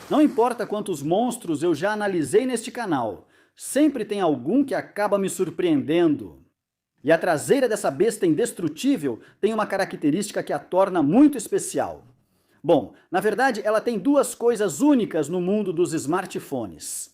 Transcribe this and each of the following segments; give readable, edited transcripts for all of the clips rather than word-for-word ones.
Não importa quantos monstros eu já analisei neste canal, sempre tem algum que acaba me surpreendendo. E a traseira dessa besta indestrutível tem uma característica que a torna muito especial. Bom, na verdade ela tem duas coisas únicas no mundo dos smartphones.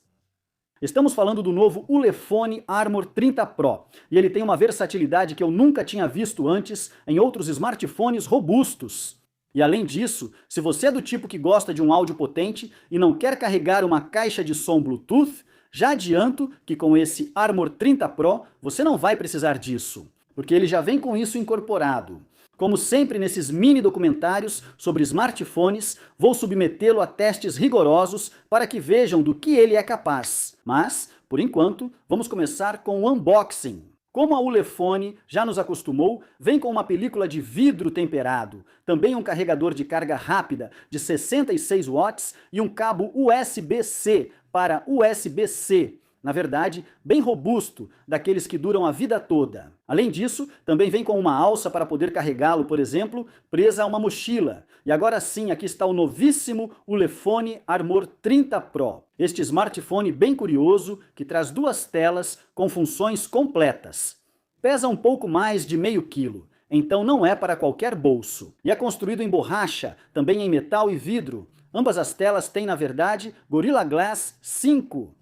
Estamos falando do novo Ulefone Armor 30 Pro, e ele tem uma versatilidade que eu nunca tinha visto antes em outros smartphones robustos. E além disso, se você é do tipo que gosta de um áudio potente e não quer carregar uma caixa de som Bluetooth, já adianto que com esse Armor 30 Pro você não vai precisar disso, porque ele já vem com isso incorporado. Como sempre nesses mini documentários sobre smartphones, vou submetê-lo a testes rigorosos para que vejam do que ele é capaz. Mas, por enquanto, vamos começar com o unboxing. Como a Ulefone já nos acostumou, vem com uma película de vidro temperado, também um carregador de carga rápida de 66 watts e um cabo USB-C para USB-C. Na verdade, bem robusto, daqueles que duram a vida toda. Além disso, também vem com uma alça para poder carregá-lo, por exemplo, presa a uma mochila. E agora sim, aqui está o novíssimo Ulefone Armor 30 Pro. Este smartphone bem curioso, que traz duas telas com funções completas. Pesa um pouco mais de meio quilo, então não é para qualquer bolso. E é construído em borracha, também em metal e vidro. Ambas as telas têm, na verdade, Gorilla Glass 5.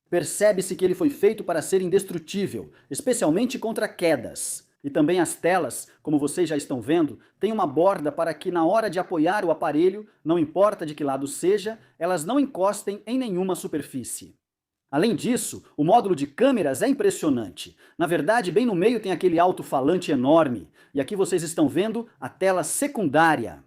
Percebe-se que ele foi feito para ser indestrutível, especialmente contra quedas. E também as telas, como vocês já estão vendo, têm uma borda para que na hora de apoiar o aparelho, não importa de que lado seja, elas não encostem em nenhuma superfície. Além disso, o módulo de câmeras é impressionante. Na verdade, bem no meio tem aquele alto-falante enorme. E aqui vocês estão vendo a tela secundária.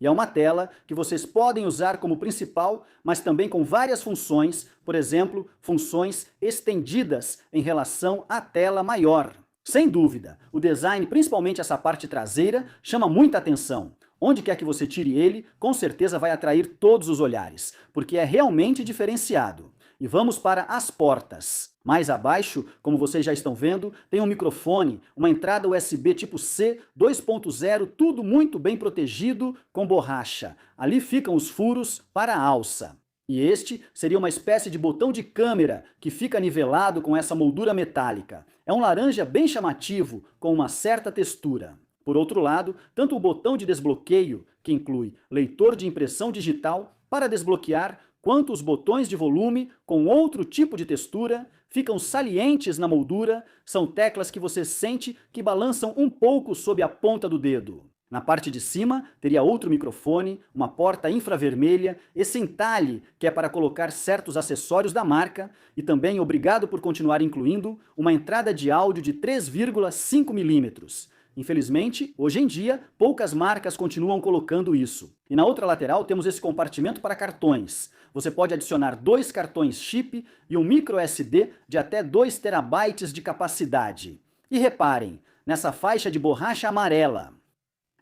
E é uma tela que vocês podem usar como principal, mas também com várias funções, por exemplo, funções estendidas em relação à tela maior. Sem dúvida, o design, principalmente essa parte traseira, chama muita atenção. Onde quer que você tire ele, com certeza vai atrair todos os olhares, porque é realmente diferenciado. E vamos para as portas. Mais abaixo, como vocês já estão vendo, tem um microfone, uma entrada USB tipo C 2.0, tudo muito bem protegido com borracha. Ali ficam os furos para a alça. E este seria uma espécie de botão de câmera que fica nivelado com essa moldura metálica. É um laranja bem chamativo, com uma certa textura. Por outro lado, tanto o botão de desbloqueio, que inclui leitor de impressão digital para desbloquear, quanto os botões de volume, com outro tipo de textura, ficam salientes na moldura, são teclas que você sente que balançam um pouco sob a ponta do dedo. Na parte de cima, teria outro microfone, uma porta infravermelha, esse entalhe que é para colocar certos acessórios da marca, e também, obrigado por continuar incluindo, uma entrada de áudio de 3,5 milímetros. Infelizmente, hoje em dia, poucas marcas continuam colocando isso. E na outra lateral temos esse compartimento para cartões. Você pode adicionar 2 cartões chip e um micro SD de até 2 terabytes de capacidade. E reparem, nessa faixa de borracha amarela.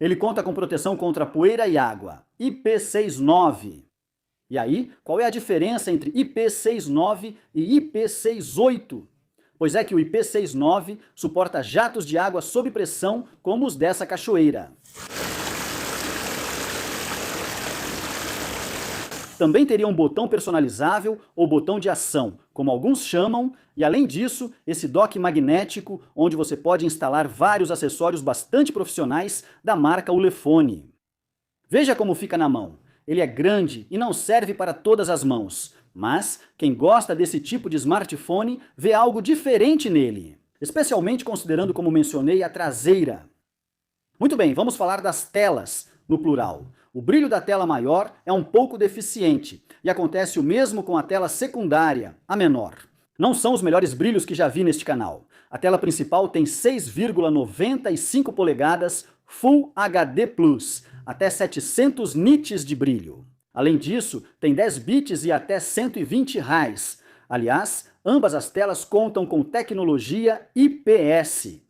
Ele conta com proteção contra poeira e água, IP69. E aí, qual é a diferença entre IP69 e IP68? Pois é que o IP69 suporta jatos de água sob pressão como os dessa cachoeira. Também teria um botão personalizável ou botão de ação, como alguns chamam, e além disso, esse dock magnético onde você pode instalar vários acessórios bastante profissionais da marca Ulefone. Veja como fica na mão. Ele é grande e não serve para todas as mãos, mas quem gosta desse tipo de smartphone vê algo diferente nele, especialmente considerando, como mencionei, a traseira. Muito bem, vamos falar das telas, no plural. O brilho da tela maior é um pouco deficiente, e acontece o mesmo com a tela secundária, a menor. Não são os melhores brilhos que já vi neste canal. A tela principal tem 6,95 polegadas Full HD+, até 700 nits de brilho. Além disso, tem 10 bits e até 120 Hz. Aliás, ambas as telas contam com tecnologia IPS.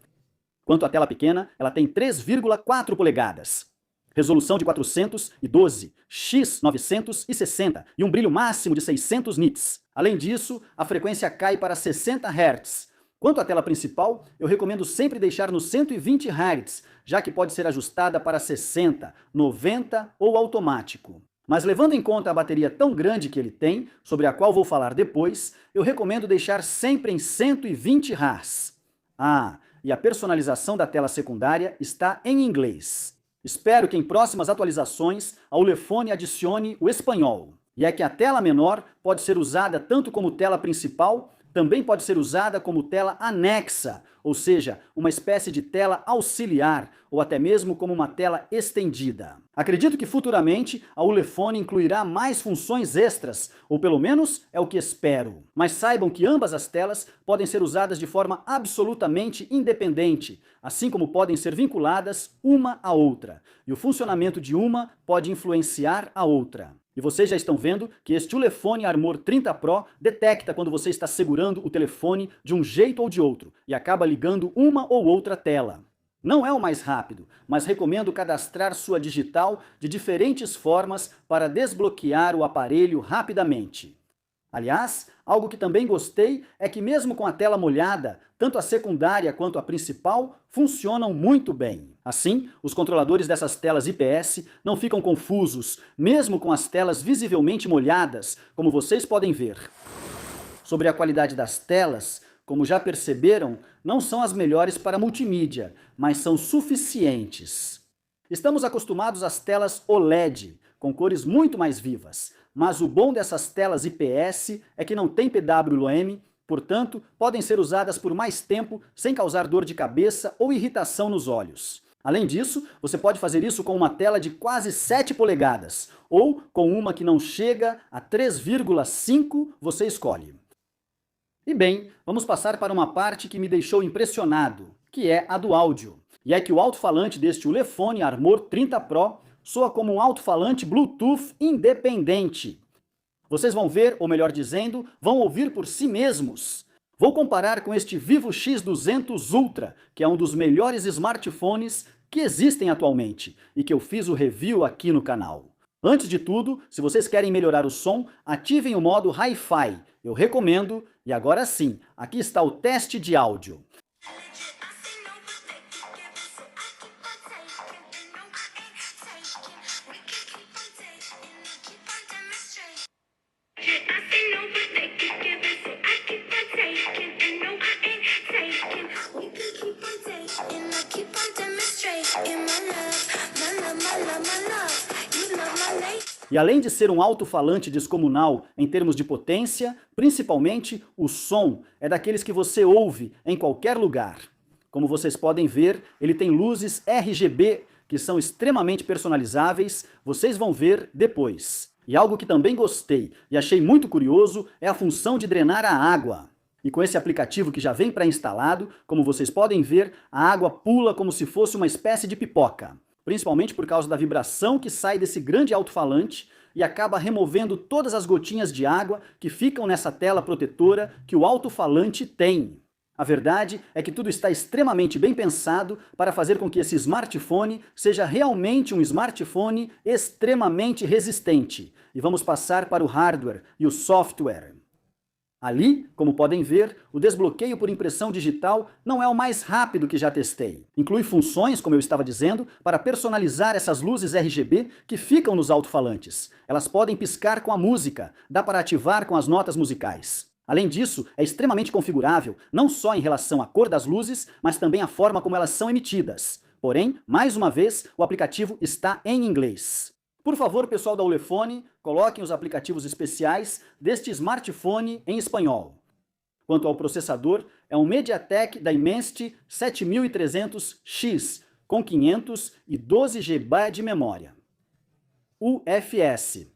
Quanto à tela pequena, ela tem 3,4 polegadas. Resolução de 412 x 960 e um brilho máximo de 600 nits. Além disso, a frequência cai para 60 Hz. Quanto à tela principal, eu recomendo sempre deixar no 120 Hz, já que pode ser ajustada para 60, 90 ou automático. Mas levando em conta a bateria tão grande que ele tem, sobre a qual vou falar depois, eu recomendo deixar sempre em 120 Hz. Ah, e a personalização da tela secundária está em inglês. Espero que em próximas atualizações a Ulefone adicione o espanhol. E é que a tela menor pode ser usada tanto como tela principal, também pode ser usada como tela anexa, ou seja, uma espécie de tela auxiliar, ou até mesmo como uma tela estendida. Acredito que futuramente a Ulefone incluirá mais funções extras, ou pelo menos é o que espero. Mas saibam que ambas as telas podem ser usadas de forma absolutamente independente, assim como podem ser vinculadas uma à outra. E o funcionamento de uma pode influenciar a outra. E vocês já estão vendo que este Ulefone Armor 30 Pro detecta quando você está segurando o telefone de um jeito ou de outro e acaba ligando uma ou outra tela. Não é o mais rápido, mas recomendo cadastrar sua digital de diferentes formas para desbloquear o aparelho rapidamente. Aliás, algo que também gostei é que mesmo com a tela molhada, tanto a secundária quanto a principal funcionam muito bem. Assim, os controladores dessas telas IPS não ficam confusos, mesmo com as telas visivelmente molhadas, como vocês podem ver. Sobre a qualidade das telas, como já perceberam, não são as melhores para multimídia, mas são suficientes. Estamos acostumados às telas OLED, com cores muito mais vivas, mas o bom dessas telas IPS é que não tem PWM, portanto, podem ser usadas por mais tempo sem causar dor de cabeça ou irritação nos olhos. Além disso, você pode fazer isso com uma tela de quase 7 polegadas, ou com uma que não chega a 3,5, você escolhe. E bem, vamos passar para uma parte que me deixou impressionado, que é a do áudio. E é que o alto-falante deste Ulefone Armor 30 Pro soa como um alto-falante Bluetooth independente. Vocês vão ver, ou melhor dizendo, vão ouvir por si mesmos. Vou comparar com este Vivo X200 Ultra, que é um dos melhores smartphones que existem atualmente, e que eu fiz o review aqui no canal. Antes de tudo, se vocês querem melhorar o som, ativem o modo Hi-Fi. Eu recomendo, e agora sim, aqui está o teste de áudio. E além de ser um alto-falante descomunal em termos de potência, principalmente o som é daqueles que você ouve em qualquer lugar. Como vocês podem ver, ele tem luzes RGB que são extremamente personalizáveis, vocês vão ver depois. E algo que também gostei e achei muito curioso é a função de drenar a água. E com esse aplicativo que já vem pré-instalado, como vocês podem ver, a água pula como se fosse uma espécie de pipoca. Principalmente por causa da vibração que sai desse grande alto-falante e acaba removendo todas as gotinhas de água que ficam nessa tela protetora que o alto-falante tem. A verdade é que tudo está extremamente bem pensado para fazer com que esse smartphone seja realmente um smartphone extremamente resistente. E vamos passar para o hardware e o software. Ali, como podem ver, o desbloqueio por impressão digital não é o mais rápido que já testei. Inclui funções, como eu estava dizendo, para personalizar essas luzes RGB que ficam nos alto-falantes. Elas podem piscar com a música, dá para ativar com as notas musicais. Além disso, é extremamente configurável, não só em relação à cor das luzes, mas também a forma como elas são emitidas. Porém, mais uma vez, o aplicativo está em inglês. Por favor, pessoal da Ulefone, coloquem os aplicativos especiais deste smartphone em espanhol. Quanto ao processador, é um MediaTek Dimensity 7300X, com 512 GB de memória. UFS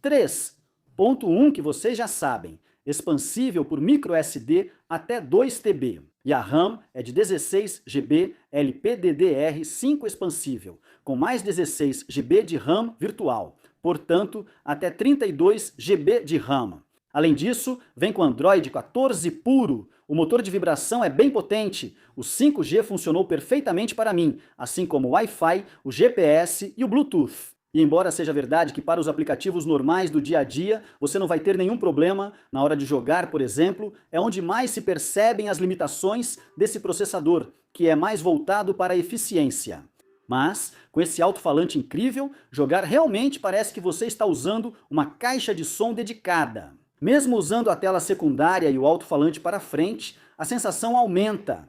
3.1, que vocês já sabem, expansível por microSD até 2 TB. E a RAM é de 16 GB LPDDR5 expansível, com mais 16 GB de RAM virtual, portanto, até 32 GB de RAM. Além disso, vem com Android 14 puro, o motor de vibração é bem potente, o 5G funcionou perfeitamente para mim, assim como o Wi-Fi, o GPS e o Bluetooth. E embora seja verdade que para os aplicativos normais do dia a dia você não vai ter nenhum problema, na hora de jogar, por exemplo, é onde mais se percebem as limitações desse processador, que é mais voltado para a eficiência. Mas, com esse alto-falante incrível, jogar realmente parece que você está usando uma caixa de som dedicada. Mesmo usando a tela secundária e o alto-falante para frente, a sensação aumenta.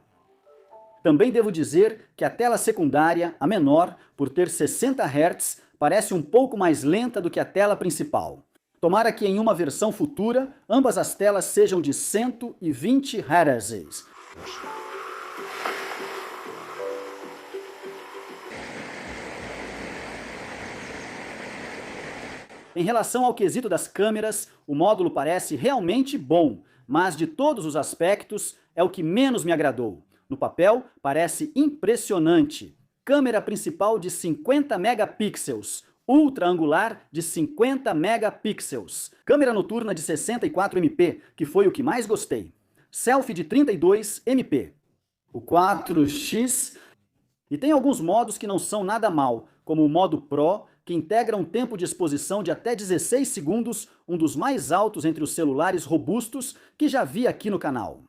Também devo dizer que a tela secundária, a menor, por ter 60 Hz, parece um pouco mais lenta do que a tela principal. Tomara que em uma versão futura, ambas as telas sejam de 120 Hz. Em relação ao quesito das câmeras, o módulo parece realmente bom, mas de todos os aspectos, é o que menos me agradou. No papel, parece impressionante. Câmera principal de 50 megapixels, ultra angular de 50 megapixels. Câmera noturna de 64 MP, que foi o que mais gostei. Selfie de 32 MP. O 4x. E tem alguns modos que não são nada mal, como o modo Pro, que integra um tempo de exposição de até 16 segundos, um dos mais altos entre os celulares robustos que já vi aqui no canal.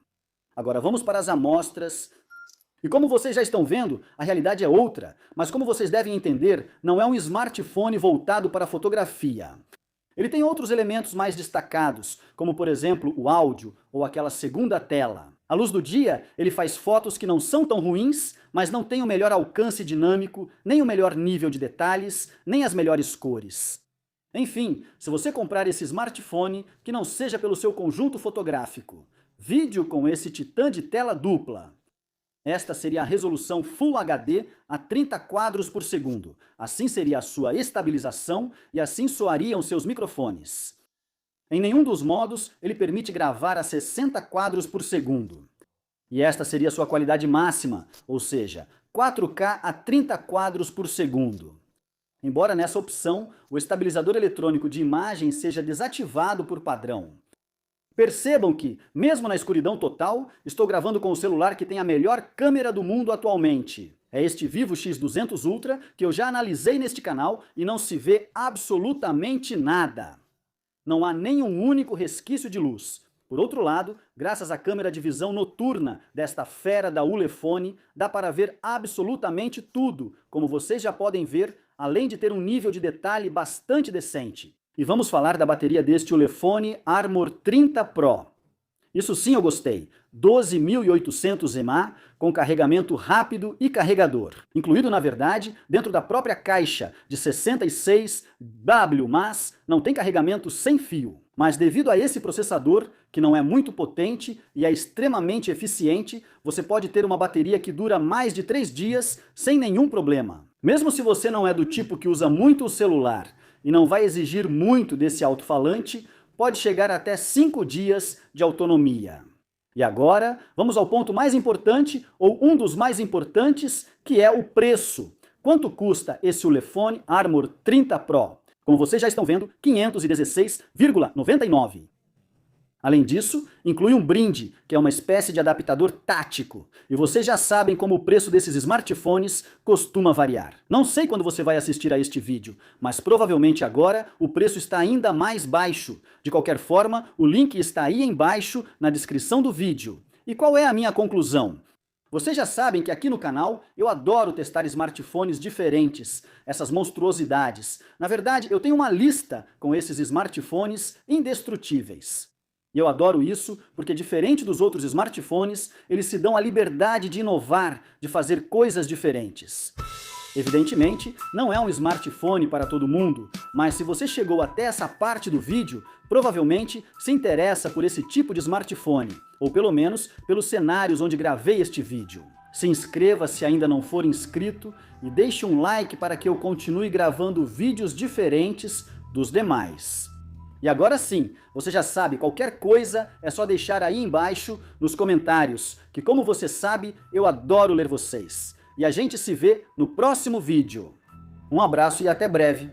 Agora vamos para as amostras. E como vocês já estão vendo, a realidade é outra, mas como vocês devem entender, não é um smartphone voltado para a fotografia. Ele tem outros elementos mais destacados, como por exemplo o áudio ou aquela segunda tela. À luz do dia, ele faz fotos que não são tão ruins, mas não tem o melhor alcance dinâmico, nem o melhor nível de detalhes, nem as melhores cores. Enfim, se você comprar esse smartphone, que não seja pelo seu conjunto fotográfico. Vídeo com esse titã de tela dupla. Esta seria a resolução Full HD a 30 quadros por segundo. Assim seria a sua estabilização e assim soariam seus microfones. Em nenhum dos modos, ele permite gravar a 60 quadros por segundo. E esta seria a sua qualidade máxima, ou seja, 4K a 30 quadros por segundo. Embora nessa opção, o estabilizador eletrônico de imagem seja desativado por padrão. Percebam que, mesmo na escuridão total, estou gravando com o celular que tem a melhor câmera do mundo atualmente. É este Vivo X200 Ultra que eu já analisei neste canal e não se vê absolutamente nada. Não há nenhum único resquício de luz. Por outro lado, graças à câmera de visão noturna desta fera da Ulefone, dá para ver absolutamente tudo, como vocês já podem ver, além de ter um nível de detalhe bastante decente. E vamos falar da bateria deste Ulefone Armor 30 Pro. Isso sim eu gostei. 12.800 mAh com carregamento rápido e carregador. Incluído, na verdade, dentro da própria caixa de 66W, mas não tem carregamento sem fio. Mas devido a esse processador, que não é muito potente e é extremamente eficiente, você pode ter uma bateria que dura mais de 3 dias sem nenhum problema. Mesmo se você não é do tipo que usa muito o celular e não vai exigir muito desse alto-falante, pode chegar até 5 dias de autonomia. E agora, vamos ao ponto mais importante, ou um dos mais importantes, que é o preço. Quanto custa esse Ulefone Armor 30 Pro? Como vocês já estão vendo, R$ 516,99. Além disso, inclui um brinde, que é uma espécie de adaptador tático. E vocês já sabem como o preço desses smartphones costuma variar. Não sei quando você vai assistir a este vídeo, mas provavelmente agora o preço está ainda mais baixo. De qualquer forma, o link está aí embaixo na descrição do vídeo. E qual é a minha conclusão? Vocês já sabem que aqui no canal eu adoro testar smartphones diferentes, essas monstruosidades. Na verdade, eu tenho uma lista com esses smartphones indestrutíveis. E eu adoro isso porque, diferente dos outros smartphones, eles se dão a liberdade de inovar, de fazer coisas diferentes. Evidentemente, não é um smartphone para todo mundo, mas se você chegou até essa parte do vídeo, provavelmente se interessa por esse tipo de smartphone, ou pelo menos pelos cenários onde gravei este vídeo. Se inscreva se ainda não for inscrito e deixe um like para que eu continue gravando vídeos diferentes dos demais. E agora sim, você já sabe, qualquer coisa é só deixar aí embaixo nos comentários, que como você sabe, eu adoro ler vocês. E a gente se vê no próximo vídeo. Um abraço e até breve.